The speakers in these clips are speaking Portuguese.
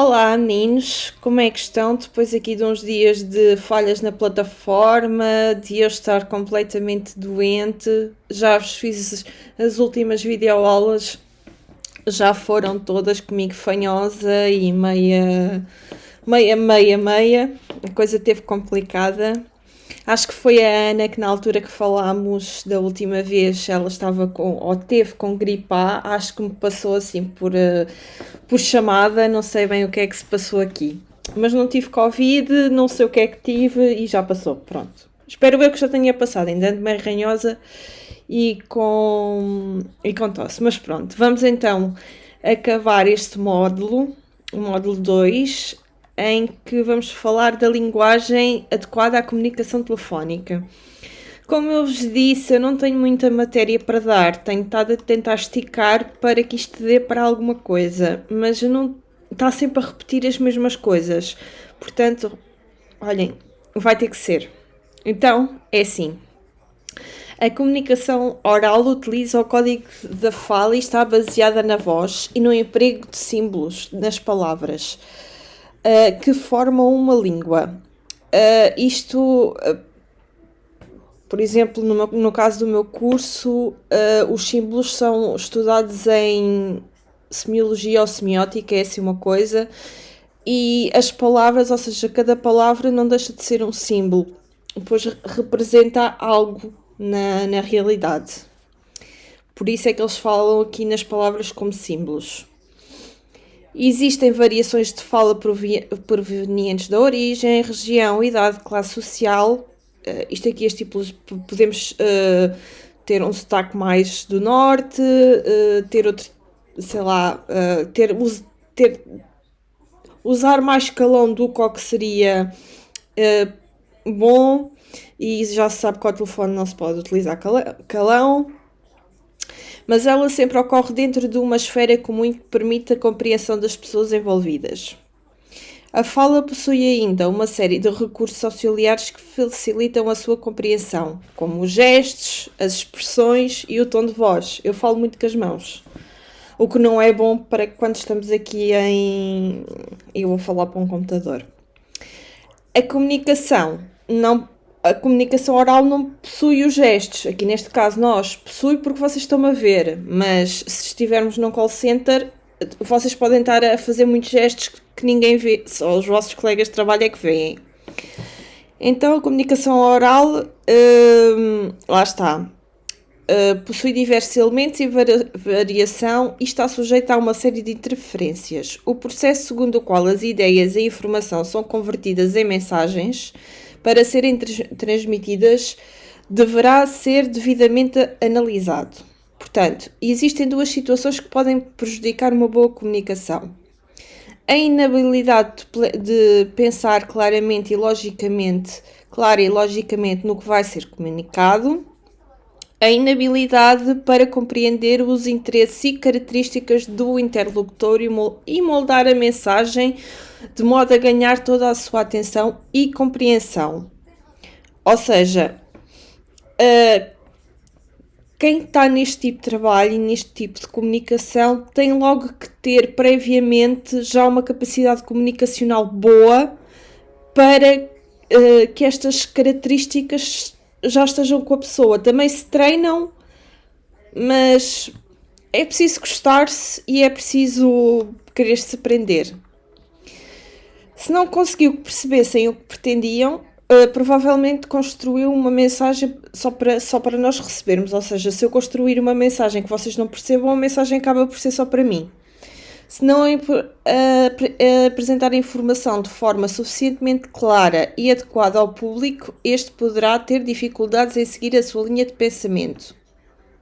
Olá, meninos, como é que estão? Depois aqui de uns dias de falhas na plataforma, de eu estar completamente doente, já vos fiz as últimas videoaulas, já foram todas comigo fanhosa e meia, a coisa teve complicada. Acho que foi a Ana que na altura que falámos da última vez, ela estava com, ou teve com gripe A, acho que me passou assim por chamada, não sei bem o que é que se passou aqui. Mas não tive Covid, não sei o que é que tive e já passou, pronto. Espero eu que já tenha passado, ainda ando meio ranhosa e com tosse. Mas pronto, vamos então acabar este módulo, o módulo 2, em que vamos falar da linguagem adequada à comunicação telefónica. Como eu vos disse, eu não tenho muita matéria para dar, tenho estado a tentar esticar para que isto dê para alguma coisa, mas eu não está sempre a repetir as mesmas coisas. Portanto, olhem, vai ter que ser. Então, é assim. A comunicação oral utiliza o código da fala e está baseada na voz e no emprego de símbolos nas palavras que formam uma língua. Por exemplo, no caso do meu curso, os símbolos são estudados em semiologia ou semiótica, é assim uma coisa, e as palavras, ou seja, cada palavra não deixa de ser um símbolo, pois representa algo na realidade. Por isso é que eles falam aqui nas palavras como símbolos. Existem variações de fala provenientes da origem, região, idade, classe social. Isto aqui, este tipo, podemos ter um sotaque mais do norte, ter outro, sei lá, usar mais calão do que o que seria bom, e já se sabe que ao telefone não se pode utilizar calão. Mas ela sempre ocorre dentro de uma esfera comum que permite a compreensão das pessoas envolvidas. A fala possui ainda uma série de recursos auxiliares que facilitam a sua compreensão, como os gestos, as expressões e o tom de voz. Eu falo muito com as mãos, o que não é bom para quando estamos aqui eu vou falar para um computador. A comunicação oral não possui os gestos. Aqui neste caso nós possui porque vocês estão a ver, mas se estivermos num call center, vocês podem estar a fazer muitos gestos que ninguém vê, só os vossos colegas de trabalho é que veem. Então a comunicação oral, lá está, possui diversos elementos e variação e está sujeita a uma série de interferências. O processo segundo o qual as ideias e a informação são convertidas em mensagens para serem transmitidas deverá ser devidamente analisado. Portanto, existem duas situações que podem prejudicar uma boa comunicação. A inabilidade de pensar claramente e logicamente no que vai ser comunicado. A inabilidade para compreender os interesses e características do interlocutor e moldar a mensagem de modo a ganhar toda a sua atenção e compreensão. Ou seja, quem está neste tipo de trabalho e neste tipo de comunicação tem logo que ter previamente já uma capacidade comunicacional boa para que estas características já estejam com a pessoa. Também se treinam, mas é preciso gostar-se e é preciso querer-se aprender. Se não conseguiu que percebessem o que pretendiam, provavelmente construiu uma mensagem só para nós recebermos. Ou seja, se eu construir uma mensagem que vocês não percebam, a mensagem acaba por ser só para mim. Se não apresentar a informação de forma suficientemente clara e adequada ao público, este poderá ter dificuldades em seguir a sua linha de pensamento.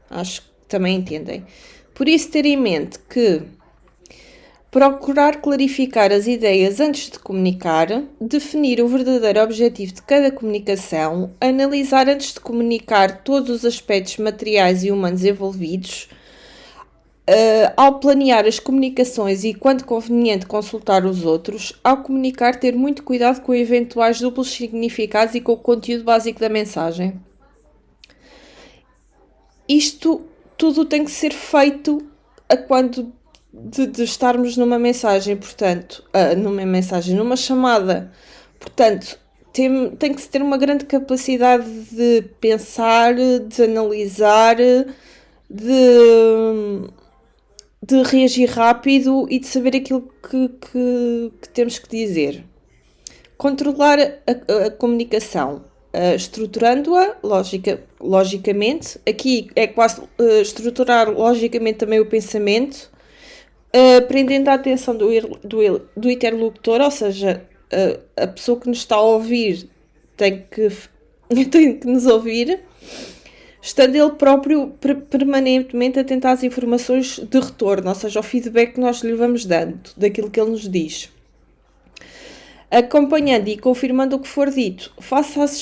Acho que também entendem. Por isso, ter em mente que procurar clarificar as ideias antes de comunicar, definir o verdadeiro objetivo de cada comunicação, analisar antes de comunicar todos os aspectos materiais e humanos envolvidos, ao planear as comunicações e, quando conveniente, consultar os outros, ao comunicar, ter muito cuidado com eventuais duplos significados e com o conteúdo básico da mensagem. Isto tudo tem que ser feito quando de estarmos numa mensagem, portanto, numa chamada. Portanto, tem que se ter uma grande capacidade de pensar, de analisar, de reagir rápido e de saber aquilo que temos que dizer. Controlar a comunicação, estruturando-a logicamente. Aqui é quase estruturar logicamente também o pensamento, prendendo a atenção do interlocutor, ou seja, a pessoa que nos está a ouvir tem que nos ouvir, estando ele próprio permanentemente atento às informações de retorno, ou seja, ao feedback que nós lhe vamos dando daquilo que ele nos diz. Acompanhando e confirmando o que for dito, face às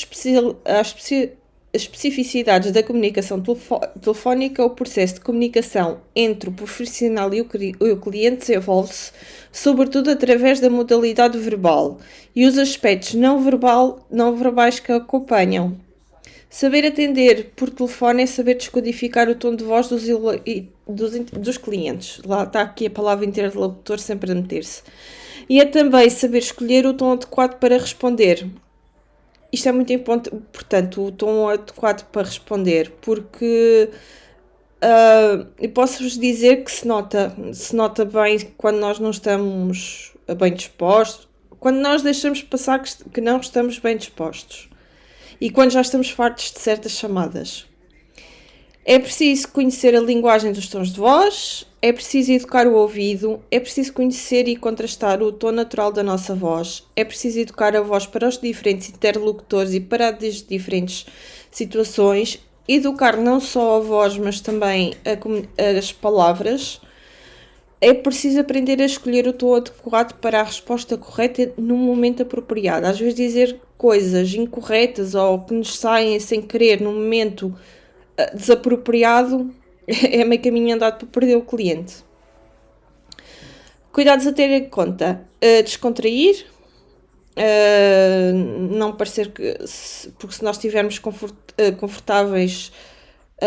especificidades da comunicação telefónica, o processo de comunicação entre o profissional e o cliente desenvolve-se, sobretudo através da modalidade verbal e os aspectos não verbais que acompanham. Saber atender por telefone é saber descodificar o tom de voz dos clientes. Lá está aqui a palavra interlocutor sempre a meter-se. E é também saber escolher o tom adequado para responder. Isto é muito importante, o tom adequado para responder, porque eu posso-vos dizer que se nota bem quando nós não estamos bem dispostos, quando nós deixamos passar que não estamos bem dispostos e quando já estamos fartos de certas chamadas. É preciso conhecer a linguagem dos tons de voz, é preciso educar o ouvido, é preciso conhecer e contrastar o tom natural da nossa voz, é preciso educar a voz para os diferentes interlocutores e para as diferentes situações, educar não só a voz, mas também as palavras. É preciso aprender a escolher o tom adequado para a resposta correta no momento apropriado. Às vezes dizer coisas incorretas ou que nos saem sem querer no momento desapropriado é meio caminho andado para perder o cliente. Cuidados a ter em conta: descontrair, não parecer que, porque se nós estivermos confortáveis,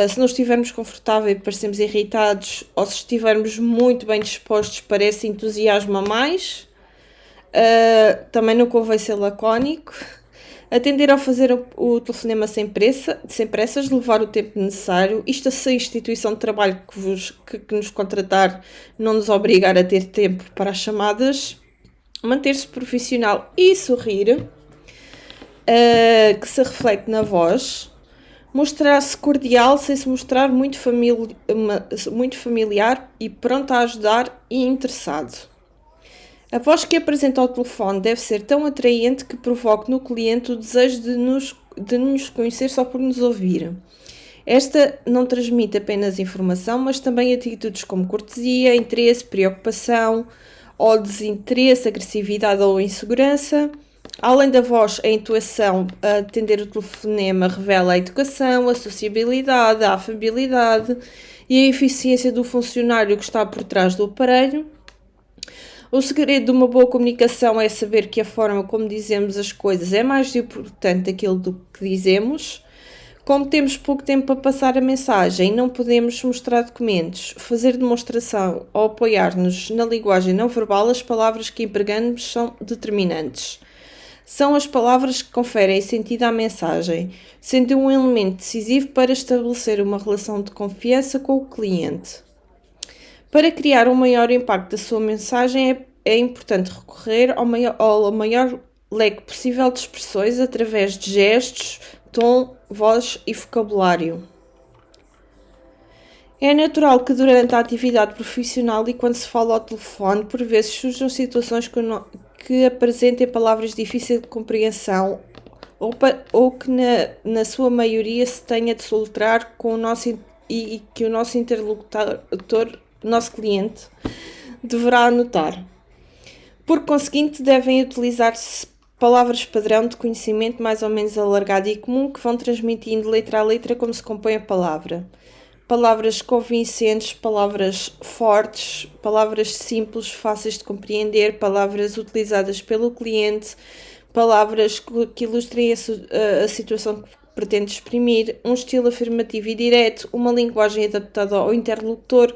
se não estivermos confortáveis parecemos irritados, ou se estivermos muito bem dispostos parece entusiasmo a mais. Também não convém ser lacónico. Atender ao fazer o telefonema sem pressas, levar o tempo necessário. Isto se a instituição de trabalho que nos contratar não nos obrigar a ter tempo para as chamadas. Manter-se profissional e sorrir, que se reflete na voz. Mostrar-se cordial sem se mostrar muito familiar e pronto a ajudar e interessado. A voz que apresenta ao telefone deve ser tão atraente que provoque no cliente o desejo de nos conhecer só por nos ouvir. Esta não transmite apenas informação, mas também atitudes como cortesia, interesse, preocupação ou desinteresse, agressividade ou insegurança. Além da voz, a entoação a atender o telefonema revela a educação, a sociabilidade, a afabilidade e a eficiência do funcionário que está por trás do aparelho. O segredo de uma boa comunicação é saber que a forma como dizemos as coisas é mais importante daquilo do que dizemos. Como temos pouco tempo para passar a mensagem e não podemos mostrar documentos, fazer demonstração ou apoiar-nos na linguagem não verbal, as palavras que empregamos são determinantes. São as palavras que conferem sentido à mensagem, sendo um elemento decisivo para estabelecer uma relação de confiança com o cliente. Para criar um maior impacto da sua mensagem, é importante recorrer ao maior leque possível de expressões através de gestos, tom, voz e vocabulário. É natural que durante a atividade profissional e quando se fala ao telefone, por vezes surjam situações que apresentem palavras difíceis de compreensão ou que na sua maioria se tenha de soletrar e que o nosso interlocutor, nosso cliente, deverá anotar. Por conseguinte, devem utilizar-se palavras padrão de conhecimento mais ou menos alargado e comum que vão transmitindo letra a letra como se compõe a palavra. Palavras convincentes, palavras fortes, palavras simples, fáceis de compreender, palavras utilizadas pelo cliente, palavras que ilustrem a situação que pretende exprimir, um estilo afirmativo e direto, uma linguagem adaptada ao interlocutor,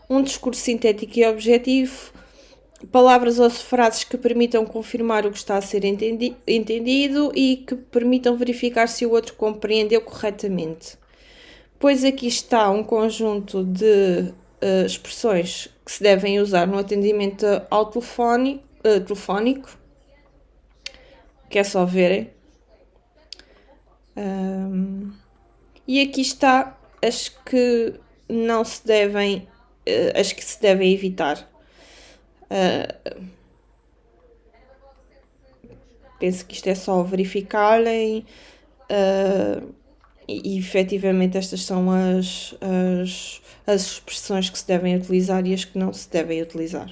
um discurso sintético e objetivo, palavras ou frases que permitam confirmar o que está a ser entendido e que permitam verificar se o outro compreendeu corretamente. Pois aqui está um conjunto de expressões que se devem usar no atendimento ao telefónico, que é só verem. E aqui está as que não se devem, as que se devem evitar. Penso que isto é só verificarem e efetivamente estas são as expressões que se devem utilizar e as que não se devem utilizar.